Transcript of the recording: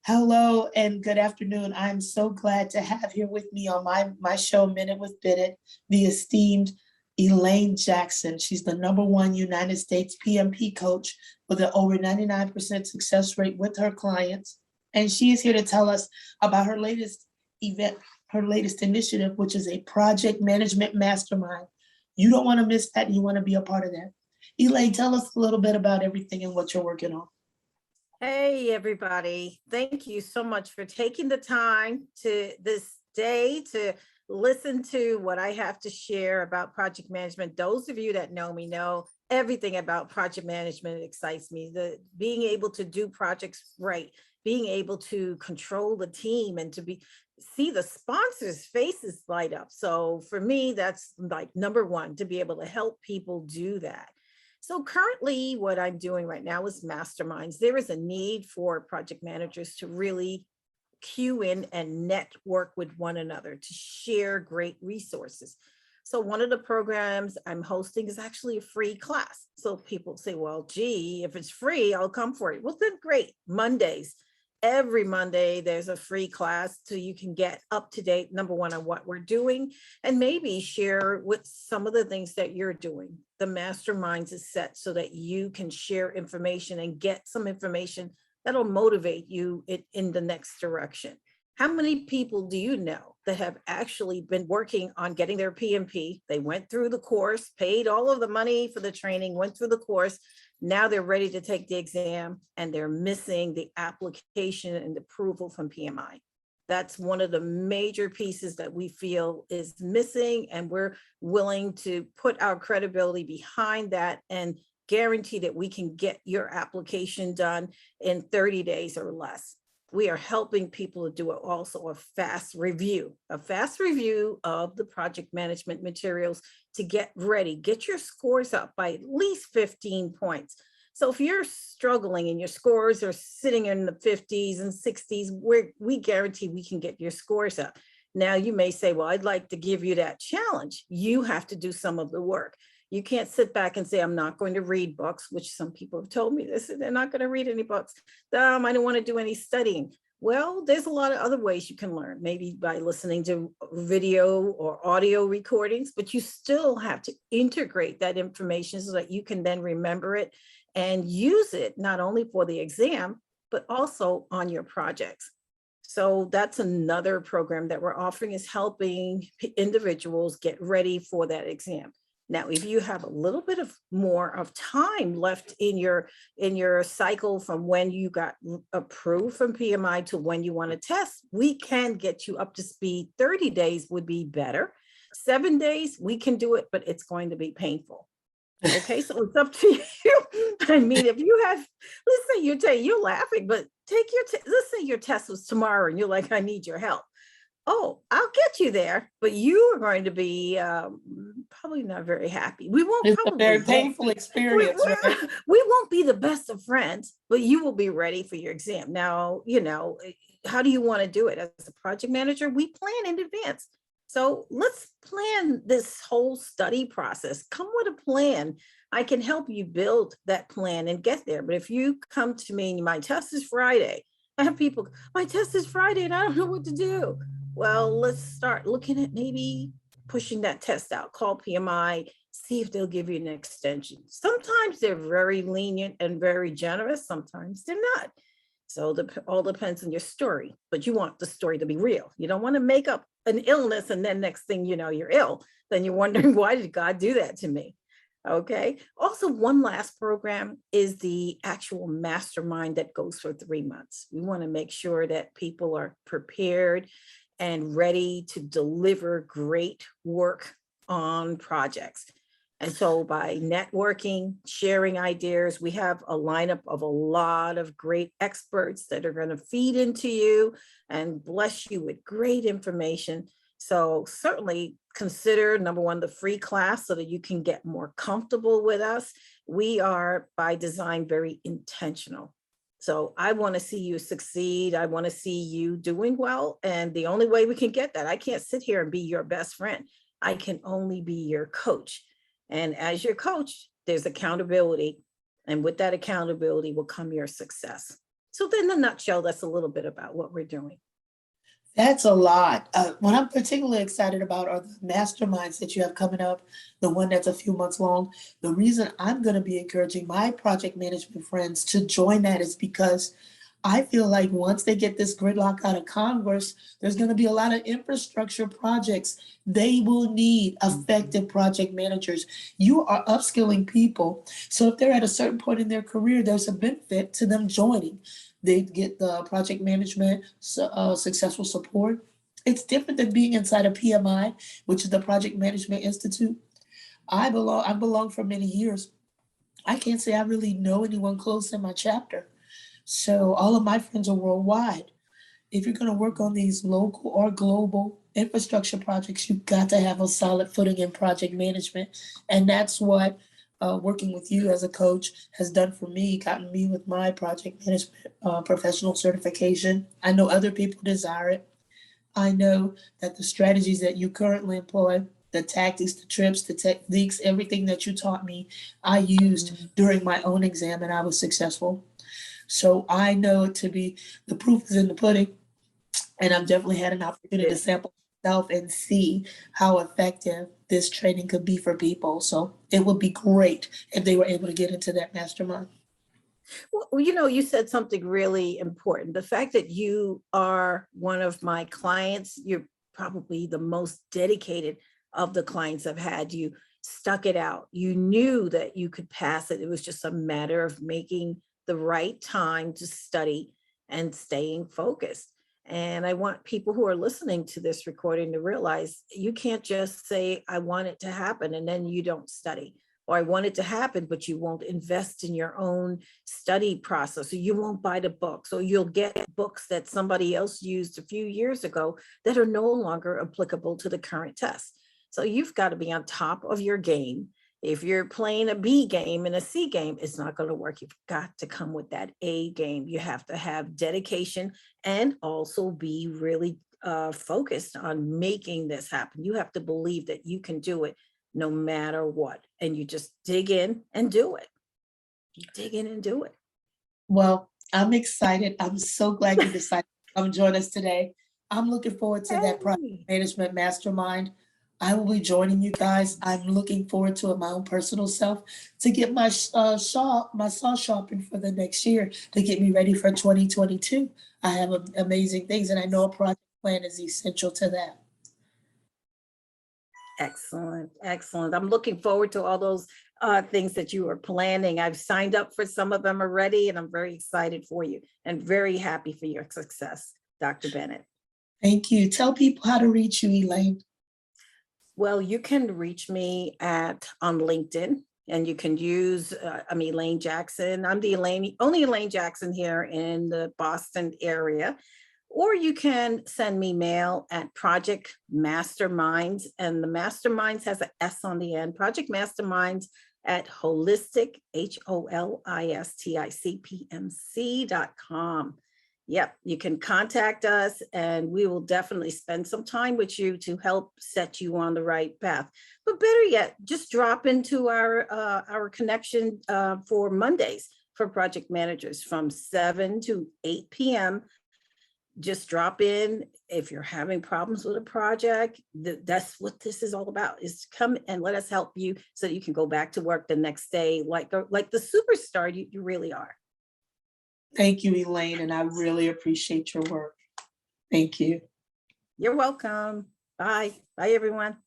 Hello and good afternoon. I'm so glad to have here with me on my show, Minute with Bennett, the esteemed Elaine Jackson. She's the #1 United States PMP coach with an over 99% success rate with her clients. And she is here to tell us about her latest event, her latest initiative, which is a project management mastermind. You don't want to miss that. You want to be a part of that. Elaine, tell us a little bit about everything and what you're working on. Hey, everybody. Thank you so much for taking the time to this day to listen to what I have to share about project management. Those of you that know me know everything about project management excites me. The being able to do projects right, being able to control the team and to see the sponsors' faces light up. So for me, that's like #1, to be able to help people do that. So currently what I'm doing right now is masterminds. There is a need for project managers to really cue in and network with one another to share great resources. So one of the programs I'm hosting is actually a free class. So people say, well, gee, if it's free, I'll come for it. Well, then great. Mondays. Every Monday, there's a free class so you can get up to date, #1, on what we're doing, and maybe share with some of the things that you're doing. The masterminds is set so that you can share information and get some information that'll motivate you in the next direction. How many people do you know that have actually been working on getting their PMP? They went through the course, paid all of the money for the training, went through the course. Now they're ready to take the exam and they're missing the application and approval from PMI. That's one of the major pieces that we feel is missing, and we're willing to put our credibility behind that and guarantee that we can get your application done in 30 days or less. We are helping people to do also a fast review of the project management materials to get ready, get your scores up by at least 15 points. So if you're struggling and your scores are sitting in the 50s and 60s, we guarantee we can get your scores up. Now you may say, well, I'd like to give you that challenge. You have to do some of the work. You can't sit back and say, I'm not going to read books, which some people have told me this, and they're not going to read any books. I don't want to do any studying. Well, there's a lot of other ways you can learn, maybe by listening to video or audio recordings, but you still have to integrate that information so that you can then remember it and use it not only for the exam, but also on your projects. So that's another program that we're offering, is helping individuals get ready for that exam. Now, if you have a little bit of more of time left in your cycle from when you got approved from PMI to when you want to test, we can get you up to speed. 30 days would be better. 7 days, we can do it, but it's going to be painful. Okay, so it's up to you. I mean, if you have, let's say you're laughing, but let's say your test was tomorrow and you're like, I need your help. Oh, I'll get you there, but you are going to be probably not very happy. We won't. It's a very painful experience, right? We won't be the best of friends, but you will be ready for your exam. Now, how do you want to do it? As a project manager, we plan in advance. So let's plan this whole study process. Come with a plan. I can help you build that plan and get there. But if you come to me and my test is Friday, I have people, my test is Friday and I don't know what to do. Well, let's start looking at maybe pushing that test out. Call PMI, see if they'll give you an extension. Sometimes they're very lenient and very generous. Sometimes they're not. So all depends on your story, but you want the story to be real. You don't want to make up an illness and then next thing you know, you're ill. Then you're wondering, why did God do that to me? Okay. Also, one last program is the actual mastermind that goes for 3 months. We want to make sure that people are prepared and ready to deliver great work on projects. And so by networking, sharing ideas, we have a lineup of a lot of great experts that are going to feed into you and bless you with great information. So certainly consider, #1, the free class so that you can get more comfortable with us. We are by design very intentional. So I want to see you succeed. I want to see you doing well. And the only way we can get that, I can't sit here and be your best friend. I can only be your coach. And as your coach, there's accountability. And with that accountability will come your success. So then in a nutshell, that's a little bit about what we're doing. That's a lot. What I'm particularly excited about are the masterminds that you have coming up, the one that's a few months long. The reason I'm going to be encouraging my project management friends to join that is because I feel like once they get this gridlock out of Congress, there's going to be a lot of infrastructure projects. They will need effective project managers. You are upskilling people. So if they're at a certain point in their career, there's a benefit to them joining. They get the project management successful support. It's different than being inside of PMI, which is the Project Management Institute. I belong for many years. I can't say I really know anyone close in my chapter. So all of my friends are worldwide. If you're going to work on these local or global infrastructure projects, you've got to have a solid footing in project management. And that's what working with you as a coach has done for me, gotten me with my project management professional certification. I know other people desire it. I know that the strategies that you currently employ, the tactics, the trips, the techniques, everything that you taught me, I used during my own exam and I was successful. So I know it to be the proof is in the pudding, and I've definitely had an opportunity to sample myself and see how effective this training could be for people. So it would be great if they were able to get into that mastermind. Well, you said something really important. The fact that you are one of my clients, you're probably the most dedicated of the clients I've had. You stuck it out. You knew that you could pass it. It was just a matter of making the right time to study and staying focused. And I want people who are listening to this recording to realize you can't just say, I want it to happen, and then you don't study. Or I want it to happen, but you won't invest in your own study process, or you won't buy the books, or you'll get books that somebody else used a few years ago that are no longer applicable to the current test. So you've got to be on top of your game. If you're playing a B game and a C game, it's not going to work. You've got to come with that A game. You have to have dedication and also be really focused on making this happen. You have to believe that you can do it no matter what. And you just dig in and do it. You dig in and do it. Well, I'm excited. I'm so glad you decided to come join us today. I'm looking forward to that project Hey. management mastermind. I will be joining you guys. I'm looking forward to it, my own personal self, to get my saw sharpened for the next year to get me ready for 2022. I have amazing things, and I know a project plan is essential to that. Excellent, excellent. I'm looking forward to all those things that you are planning. I've signed up for some of them already, and I'm very excited for you and very happy for your success, Dr. Bennett. Thank you. Tell people how to reach you, Elaine. Well, you can reach me on LinkedIn, and you can use, I'm Elaine Jackson. I'm the only Elaine Jackson here in the Boston area. Or you can send me mail at Project Masterminds, and the Masterminds has an S on the end, Project Masterminds at holistic, HOLISTICPMC.com. Yep, you can contact us and we will definitely spend some time with you to help set you on the right path. But better yet, just drop into our connection for Mondays for project managers from 7 to 8 p.m. Just drop in. If you're having problems with a project, that's what this is all about, is come and let us help you so that you can go back to work the next day like the superstar you really are. Thank you, Elaine, and I really appreciate your work. Thank you. You're welcome. Bye. Bye, everyone.